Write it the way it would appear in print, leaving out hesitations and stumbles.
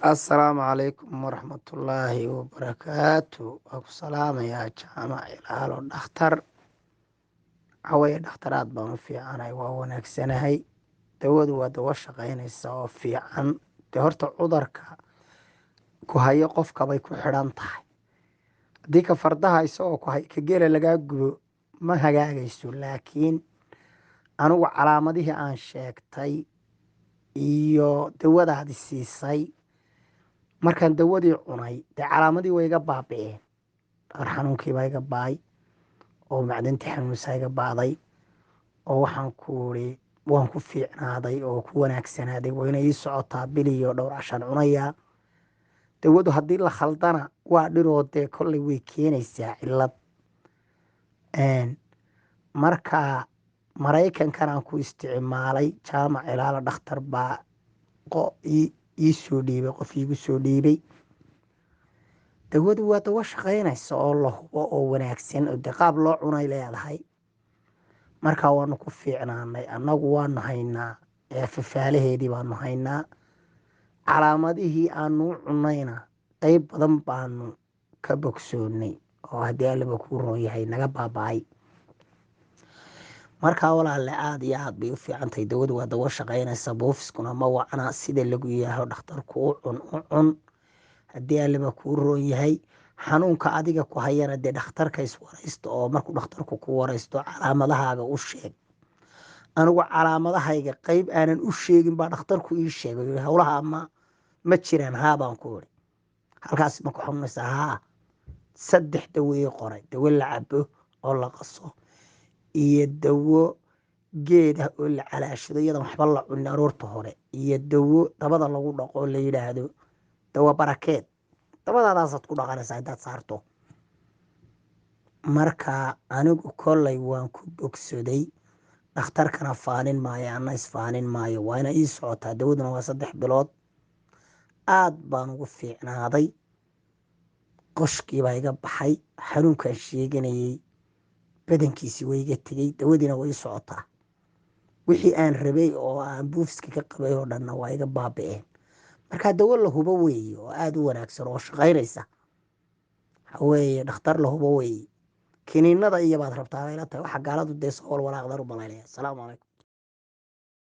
السلام عليكم ورحمة الله وبركاته. أكو سلام يا جامع إلهالو دختر عوي دخترات بان في عنا ووناك سنهي دود ودو shaqaynaysa oo fiican de horta cudurka ku hayo qofka bay ku xidhan tahay haddii ka fardaha isagoo ku hay ka geela lagaa gubo ma hagaagayso laakiin anigu calaamadihii aan sheegtay iyo dawadaadi siisay markaan dawadii cunay dee calaamadii way iga baabi'een dhabar xanuunkii baa iga baay oo macdintii xanuunsaa iga baaday oo waxaan ku iri waan ku fiicnaaday oo ku wanaagsanaaday wayna ii socotaa bil iyo dhowr cashaan cunayaa dawadu haddii la khaldana waa dhiroo dee kolley way keenaysaa cillad marka maraykankan aan ku isticmaalay jaamac ilaalo dhakhtar baa ii soo dhiibay qof iigu soo dhiibay dawadu waa dawo shaqaynaysa oo la hubo oo wanaagsan oo dee qaab loo cunay leedahay markaa waanu ku fiicnaanay annagu waanu haynaa fafaalaheedii baanu haynaa calaamadihii aanu cunayna qayb badan baanu ka bogsoonnay oo haddii allaba kuu roon yahay naga baaba'ay markaa walaalle aada iyo aad bay u fiicantahay dawadu waa dawo shaqaynaysa buufiskuna ma wacna sida lagu yaaho dhakhtarku u cun haddii allaba kuu roon yahay xanuunka adiga ku hayana dee dhakhtarka iswaraysto oo markuu dhakhtarku ku waraysto calaamadahaaga u sheeg anigu calaamadahayga qayb aanan u sheegin baa dhakhtarku ii sheegay howlaha ma jiraan haabaan ku iri halkaas ma ku xanuunaysaa haa 3 dawo ii qoray dawo la cabo oo la qaso iyo dawo geed ah oo la calaashado iyadan waxba la cunin aroorta hore iyo dawo dabada lagu dhaqo la yidhaahdo dawo barakeed dabadaadaasaad ku dhaqanaysaa intaad saarto marka anigu kollay waan ku bogsaday dhakhtarkana faanin maayo anna isfaanin maayo waa ina ii socotaa dawaduna waa 3 bilood aad baan ugu fiicnaaday qoshkii baa iga baxay xanuunkaan sheeganayay badankiisii way iga tegey dawadiina way ii socotaa wixii aan rabay oo aan buufiska ka qabay oo dhanna waa iga baabi'een markaa dawo la hubo weeye oo aada u wanaagsan oo shaqaynaysa waxaweeye dhakhtar la hubo weeye kiniinada iyo baad rabtaa bayla tahay waxa gaaladu dee soo walwalaaqdan u malaynaya asalaamu calaykum